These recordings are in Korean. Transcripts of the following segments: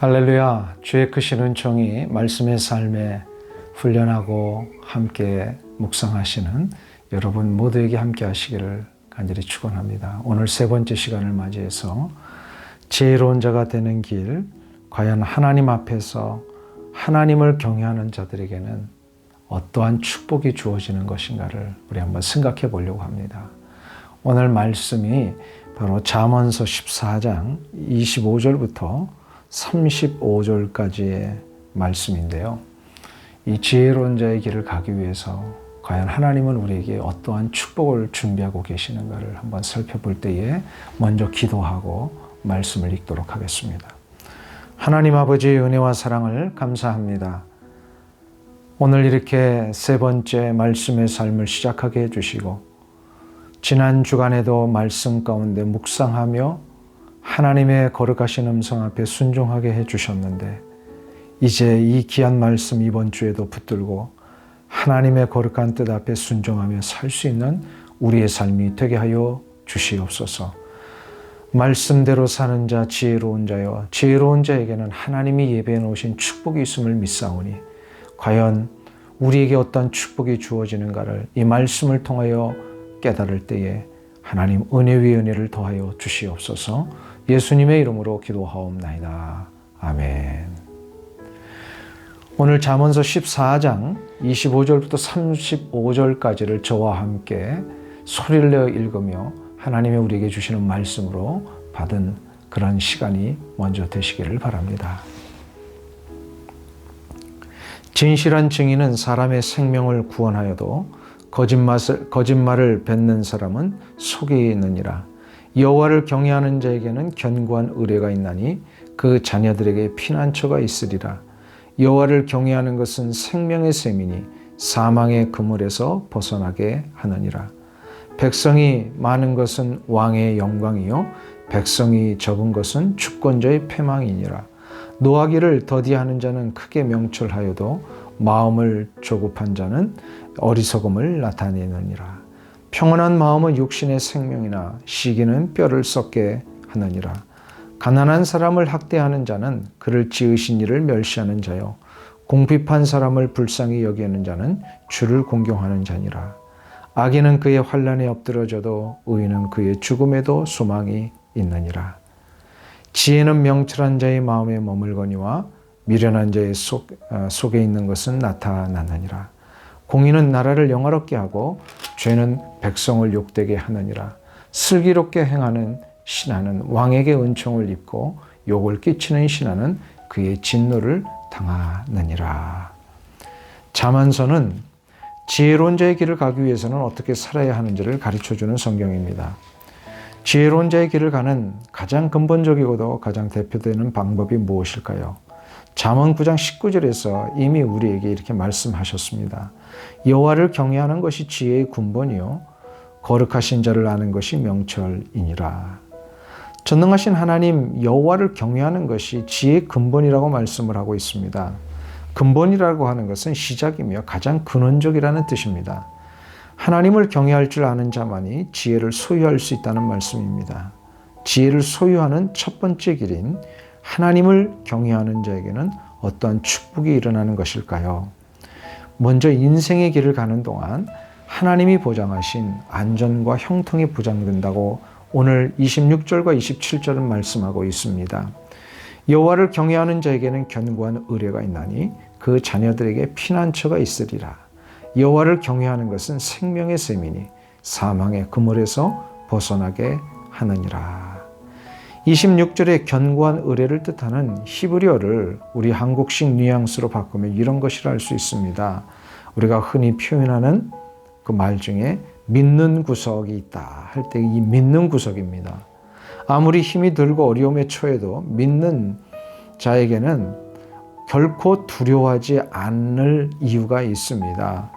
할렐루야. 주의 크신 은총이 말씀의 삶에 훈련하고 함께 묵상하시는 여러분 모두에게 함께 하시기를 간절히 축원합니다. 오늘 세 번째 시간을 맞이해서 지혜로운 자가 되는 길, 과연 하나님 앞에서 하나님을 경외하는 자들에게는 어떠한 축복이 주어지는 것인가를 우리 한번 생각해 보려고 합니다. 오늘 말씀이 바로 잠언서 14장 25절부터 35절까지의 말씀인데요. 이 지혜로운 자의 길을 가기 위해서 과연 하나님은 우리에게 어떠한 축복을 준비하고 계시는가를 한번 살펴볼 때에 먼저 기도하고 말씀을 읽도록 하겠습니다. 하나님 아버지의 은혜와 사랑을 감사합니다. 오늘 이렇게 세 번째 말씀의 삶을 시작하게 해주시고 지난 주간에도 말씀 가운데 묵상하며 하나님의 거룩하신 음성 앞에 순종하게 해주셨는데 이제 이 귀한 말씀 이번 주에도 붙들고 하나님의 거룩한 뜻 앞에 순종하며 살 수 있는 우리의 삶이 되게 하여 주시옵소서. 말씀대로 사는 자 지혜로운 자여, 지혜로운 자에게는 하나님이 예배해 놓으신 축복이 있음을 믿사오니 과연 우리에게 어떤 축복이 주어지는가를 이 말씀을 통하여 깨달을 때에 하나님 은혜 위에 은혜를 더하여 주시옵소서. 예수님의 이름으로 기도하옵나이다. 아멘. 오늘 잠언서 14장 25절부터 35절까지를 저와 함께 소리를 내어 읽으며 하나님의 우리에게 주시는 말씀으로 받은 그런 시간이 먼저 되시기를 바랍니다. 진실한 증인은 사람의 생명을 구원하여도 거짓말을 뱉는 사람은 속에 있느니라. 여호와를 경외하는 자에게는 견고한 의뢰가 있나니 그 자녀들에게 피난처가 있으리라. 여호와를 경외하는 것은 생명의 셈이니 사망의 그물에서 벗어나게 하느니라. 백성이 많은 것은 왕의 영광이요 백성이 적은 것은 주권자의 패망이니라. 노하기를 더디하는 자는 크게 명철하여도 마음을 조급한 자는 어리석음을 나타내느니라. 평온한 마음은 육신의 생명이나 시기는 뼈를 썩게 하느니라. 가난한 사람을 학대하는 자는 그를 지으신 이를 멸시하는 자요 궁핍한 사람을 불쌍히 여기는 자는 주를 공경하는 자니라. 악인은 그의 환난에 엎드러져도 의인은 그의 죽음에도 소망이 있느니라. 지혜는 명철한 자의 마음에 머물거니와 미련한 자의 속에 있는 것은 나타나느니라. 공의는 나라를 영화롭게 하고 죄는 백성을 욕되게 하느니라. 슬기롭게 행하는 신하는 왕에게 은총을 입고 욕을 끼치는 신하는 그의 진노를 당하느니라. 잠언서는 지혜로운 자의 길을 가기 위해서는 어떻게 살아야 하는지를 가르쳐주는 성경입니다. 지혜로운 자의 길을 가는 가장 근본적이고도 가장 대표되는 방법이 무엇일까요? 잠언 9장 19절에서 이미 우리에게 이렇게 말씀하셨습니다. 여호와를 경외하는 것이 지혜의 근본이요 거룩하신 자를 아는 것이 명철이니라. 전능하신 하나님 여호와를 경외하는 것이 지혜의 근본이라고 말씀을 하고 있습니다. 근본이라고 하는 것은 시작이며 가장 근원적이라는 뜻입니다. 하나님을 경외할 줄 아는 자만이 지혜를 소유할 수 있다는 말씀입니다. 지혜를 소유하는 첫 번째 길인 하나님을 경외하는 자에게는 어떠한 축복이 일어나는 것일까요? 먼저 인생의 길을 가는 동안 하나님이 보장하신 안전과 형통이 보장된다고 오늘 26절과 27절은 말씀하고 있습니다. 여호와를 경외하는 자에게는 견고한 의뢰가 있나니 그 자녀들에게 피난처가 있으리라. 여호와를 경외하는 것은 생명의 셈이니 사망의 그물에서 벗어나게 하느니라. 26절의 견고한 의뢰를 뜻하는 히브리어를 우리 한국식 뉘앙스로 바꾸면 이런 것이라 할 수 있습니다. 우리가 흔히 표현하는 그 말 중에 믿는 구석이 있다 할 때 이 믿는 구석입니다. 아무리 힘이 들고 어려움에 처해도 믿는 자에게는 결코 두려워하지 않을 이유가 있습니다.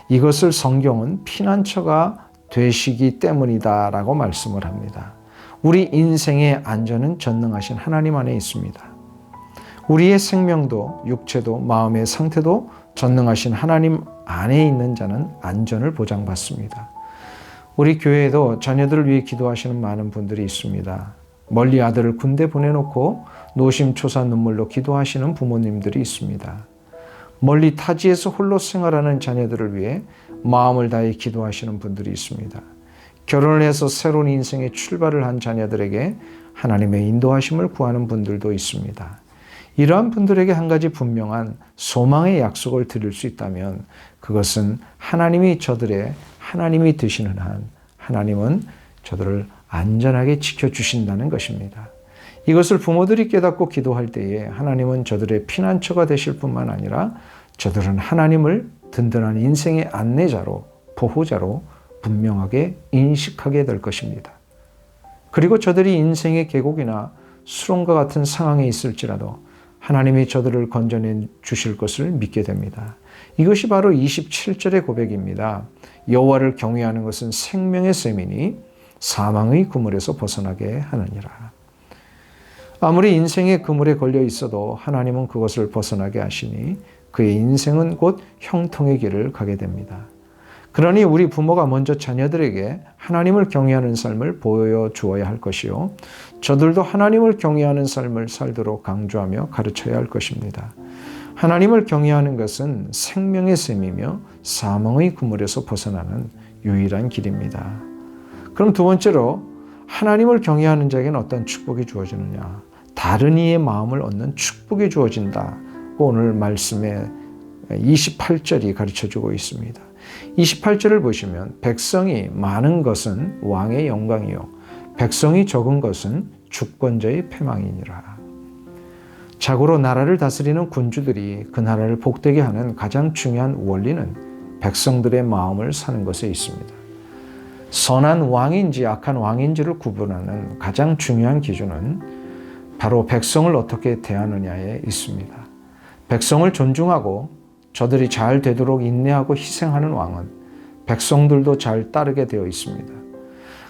이것을 성경은 피난처가 되시기 때문이다라고 말씀을 합니다. 우리 인생의 안전은 전능하신 하나님 안에 있습니다. 우리의 생명도 육체도 마음의 상태도 전능하신 하나님 안에 있는 자는 안전을 보장받습니다. 우리 교회에도 자녀들을 위해 기도하시는 많은 분들이 있습니다. 멀리 아들을 군대 보내놓고 노심초사 눈물로 기도하시는 부모님들이 있습니다. 멀리 타지에서 홀로 생활하는 자녀들을 위해 마음을 다해 기도하시는 분들이 있습니다. 결혼을 해서 새로운 인생의 출발을 한 자녀들에게 하나님의 인도하심을 구하는 분들도 있습니다. 이러한 분들에게 한 가지 분명한 소망의 약속을 드릴 수 있다면 그것은 하나님이 저들의 하나님이 되시는 한 하나님은 저들을 안전하게 지켜주신다는 것입니다. 이것을 부모들이 깨닫고 기도할 때에 하나님은 저들의 피난처가 되실 뿐만 아니라 저들은 하나님을 든든한 인생의 안내자로 보호자로 분명하게 인식하게 될 것입니다. 그리고 저들이 인생의 계곡이나 수렁과 같은 상황에 있을지라도 하나님이 저들을 건져내 주실 것을 믿게 됩니다. 이것이 바로 27절의 고백입니다. 여호와를 경외하는 것은 생명의 셈이니 사망의 그물에서 벗어나게 하느니라. 아무리 인생의 그물에 걸려 있어도 하나님은 그것을 벗어나게 하시니 그의 인생은 곧 형통의 길을 가게 됩니다. 그러니 우리 부모가 먼저 자녀들에게 하나님을 경외하는 삶을 보여주어야 할 것이요. 저들도 하나님을 경외하는 삶을 살도록 강조하며 가르쳐야 할 것입니다. 하나님을 경외하는 것은 생명의 셈이며 사망의 그물에서 벗어나는 유일한 길입니다. 그럼 두 번째로 하나님을 경외하는 자에게는 어떤 축복이 주어지느냐? 다른 이의 마음을 얻는 축복이 주어진다. 오늘 말씀의 28절이 가르쳐주고 있습니다. 28절을 보시면 백성이 많은 것은 왕의 영광이요 백성이 적은 것은 주권자의 패망이니라. 자고로 나라를 다스리는 군주들이 그 나라를 복되게 하는 가장 중요한 원리는 백성들의 마음을 사는 것에 있습니다. 선한 왕인지 악한 왕인지를 구분하는 가장 중요한 기준은 바로 백성을 어떻게 대하느냐에 있습니다. 백성을 존중하고 저들이 잘 되도록 인내하고 희생하는 왕은 백성들도 잘 따르게 되어 있습니다.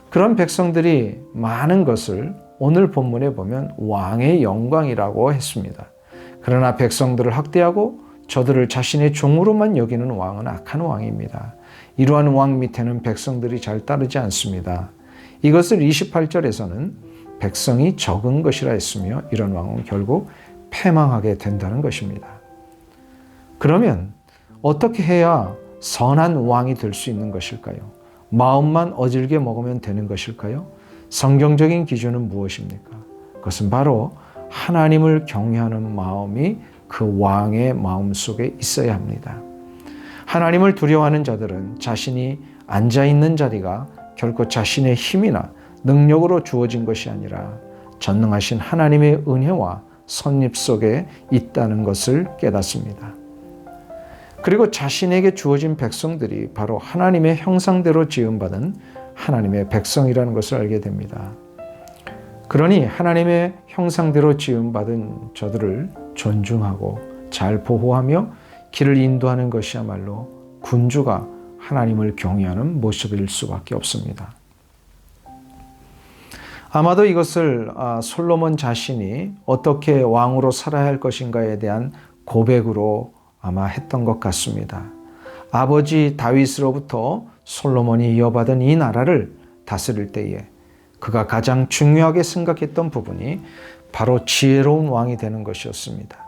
그런 백성들이 많은 것을 오늘 본문에 보면 왕의 영광이라고 했습니다. 그러나 백성들을 학대하고 저들을 자신의 종으로만 여기는 왕은 악한 왕입니다. 이러한 왕 밑에는 백성들이 잘 따르지 않습니다. 이것을 28절에서는 백성이 적은 것이라 했으며 이런 왕은 결국 패망하게 된다는 것입니다. 그러면 어떻게 해야 선한 왕이 될 수 있는 것일까요? 마음만 어질게 먹으면 되는 것일까요? 성경적인 기준은 무엇입니까? 그것은 바로 하나님을 경외하는 마음이 그 왕의 마음 속에 있어야 합니다. 하나님을 두려워하는 자들은 자신이 앉아있는 자리가 결코 자신의 힘이나 능력으로 주어진 것이 아니라 전능하신 하나님의 은혜와 섭립 속에 있다는 것을 깨닫습니다. 그리고 자신에게 주어진 백성들이 바로 하나님의 형상대로 지음받은 하나님의 백성이라는 것을 알게 됩니다. 그러니 하나님의 형상대로 지음받은 저들을 존중하고 잘 보호하며 길을 인도하는 것이야말로 군주가 하나님을 경외하는 모습일 수밖에 없습니다. 아마도 이것을 솔로몬 자신이 어떻게 왕으로 살아야 할 것인가에 대한 고백으로 아마 했던 것 같습니다. 아버지 다윗으로부터 솔로몬이 이어받은 이 나라를 다스릴 때에 그가 가장 중요하게 생각했던 부분이 바로 지혜로운 왕이 되는 것이었습니다.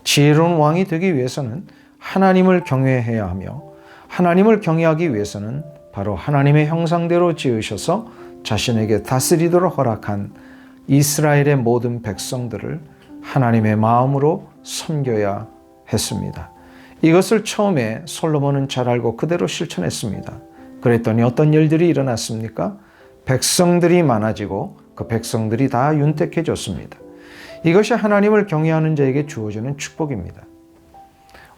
지혜로운 왕이 되기 위해서는 하나님을 경외해야 하며 하나님을 경외하기 위해서는 바로 하나님의 형상대로 지으셔서 자신에게 다스리도록 허락한 이스라엘의 모든 백성들을 하나님의 마음으로 섬겨야 했습니다. 이것을 처음에 솔로몬은 잘 알고 그대로 실천했습니다. 그랬더니 어떤 일들이 일어났습니까? 백성들이 많아지고 그 백성들이 다 윤택해졌습니다. 이것이 하나님을 경외하는 자에게 주어지는 축복입니다.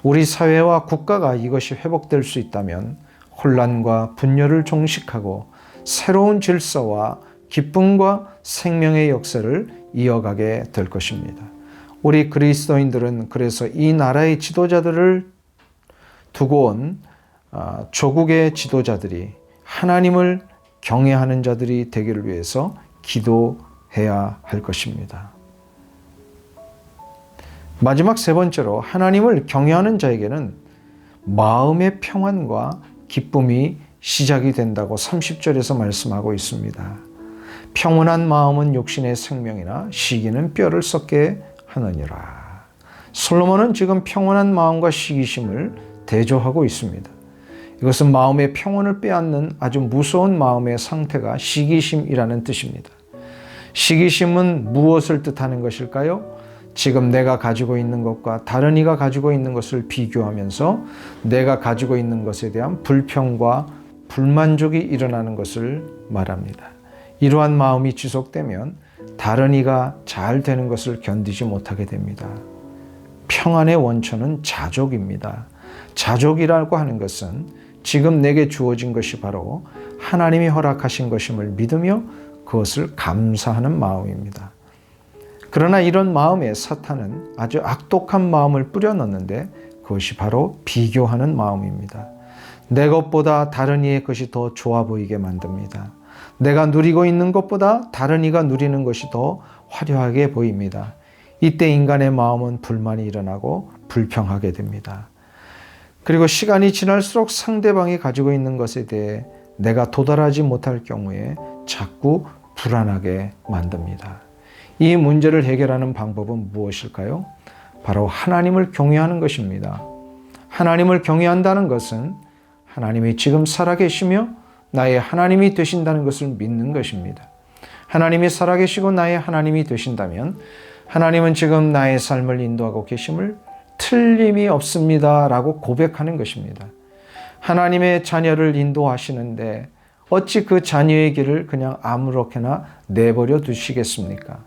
우리 사회와 국가가 이것이 회복될 수 있다면 혼란과 분열을 종식하고 새로운 질서와 기쁨과 생명의 역사를 이어가게 될 것입니다. 우리 그리스도인들은 그래서 이 나라의 지도자들을 두고 온 조국의 지도자들이 하나님을 경외하는 자들이 되기를 위해서 기도해야 할 것입니다. 마지막 세 번째로 하나님을 경외하는 자에게는 마음의 평안과 기쁨이 시작이 된다고 30절에서 말씀하고 있습니다. 평온한 마음은 육신의 생명이나 시기는 뼈를 썩게 하느니라. 솔로몬은 지금 평온한 마음과 시기심을 대조하고 있습니다. 이것은 마음의 평온을 빼앗는 아주 무서운 마음의 상태가 시기심이라는 뜻입니다. 시기심은 무엇을 뜻하는 것일까요? 지금 내가 가지고 있는 것과 다른 이가 가지고 있는 것을 비교하면서 내가 가지고 있는 것에 대한 불평과 불만족이 일어나는 것을 말합니다. 이러한 마음이 지속되면 다른 이가 잘 되는 것을 견디지 못하게 됩니다. 평안의 원천은 자족입니다. 자족이라고 하는 것은 지금 내게 주어진 것이 바로 하나님이 허락하신 것임을 믿으며 그것을 감사하는 마음입니다. 그러나 이런 마음에 사탄은 아주 악독한 마음을 뿌려넣는데 그것이 바로 비교하는 마음입니다. 내 것보다 다른 이의 것이 더 좋아 보이게 만듭니다. 내가 누리고 있는 것보다 다른 이가 누리는 것이 더 화려하게 보입니다. 이때 인간의 마음은 불만이 일어나고 불평하게 됩니다. 그리고 시간이 지날수록 상대방이 가지고 있는 것에 대해 내가 도달하지 못할 경우에 자꾸 불안하게 만듭니다. 이 문제를 해결하는 방법은 무엇일까요? 바로 하나님을 경외하는 것입니다. 하나님을 경외한다는 것은 하나님이 지금 살아계시며 나의 하나님이 되신다는 것을 믿는 것입니다. 하나님이 살아계시고 나의 하나님이 되신다면 하나님은 지금 나의 삶을 인도하고 계심을 틀림이 없습니다 라고 고백하는 것입니다. 하나님의 자녀를 인도하시는데 어찌 그 자녀의 길을 그냥 아무렇게나 내버려 두시겠습니까?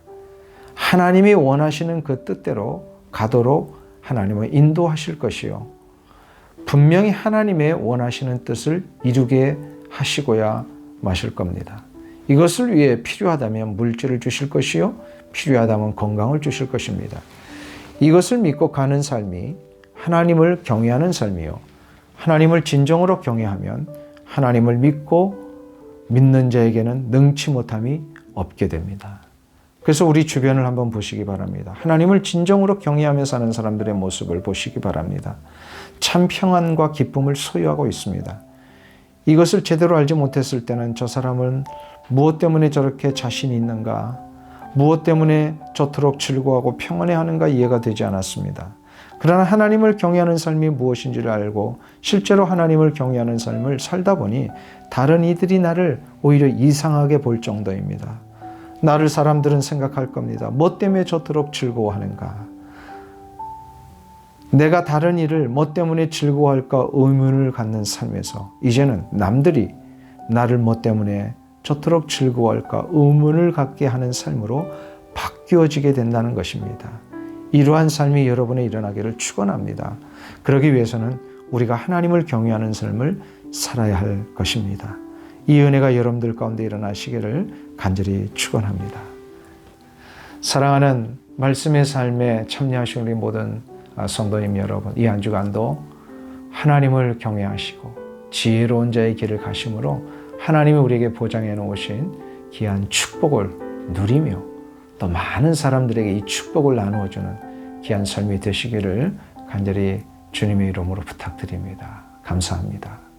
하나님이 원하시는 그 뜻대로 가도록 하나님은 인도하실 것이요. 분명히 하나님의 원하시는 뜻을 이루게 하시고야 마실 겁니다. 이것을 위해 필요하다면 물질을 주실 것이요. 필요하다면 건강을 주실 것입니다. 이것을 믿고 가는 삶이 하나님을 경외하는 삶이요. 하나님을 진정으로 경외하면 하나님을 믿고 믿는 자에게는 능치 못함이 없게 됩니다. 그래서 우리 주변을 한번 보시기 바랍니다. 하나님을 진정으로 경외하며 사는 사람들의 모습을 보시기 바랍니다. 참 평안과 기쁨을 소유하고 있습니다. 이것을 제대로 알지 못했을 때는 저 사람은 무엇 때문에 저렇게 자신이 있는가, 무엇 때문에 저토록 즐거워하고 평안해하는가 이해가 되지 않았습니다. 그러나 하나님을 경외하는 삶이 무엇인지를 알고 실제로 하나님을 경외하는 삶을 살다 보니 다른 이들이 나를 오히려 이상하게 볼 정도입니다. 나를 사람들은 생각할 겁니다. 뭐 때문에 저토록 즐거워하는가? 내가 다른 일을 뭐 때문에 즐거워할까 의문을 갖는 삶에서 이제는 남들이 나를 뭐 때문에 저토록 즐거워할까 의문을 갖게 하는 삶으로 바뀌어지게 된다는 것입니다. 이러한 삶이 여러분에 일어나기를 축원합니다. 그러기 위해서는 우리가 하나님을 경외하는 삶을 살아야 할 것입니다. 이 은혜가 여러분들 가운데 일어나시기를 간절히 축원합니다. 사랑하는 말씀의 삶에 참여하신 우리 모든 성도님 여러분, 이 한 주간도 하나님을 경외하시고 지혜로운 자의 길을 가심으로 하나님이 우리에게 보장해 놓으신 귀한 축복을 누리며 또 많은 사람들에게 이 축복을 나누어주는 귀한 삶이 되시기를 간절히 주님의 이름으로 부탁드립니다. 감사합니다.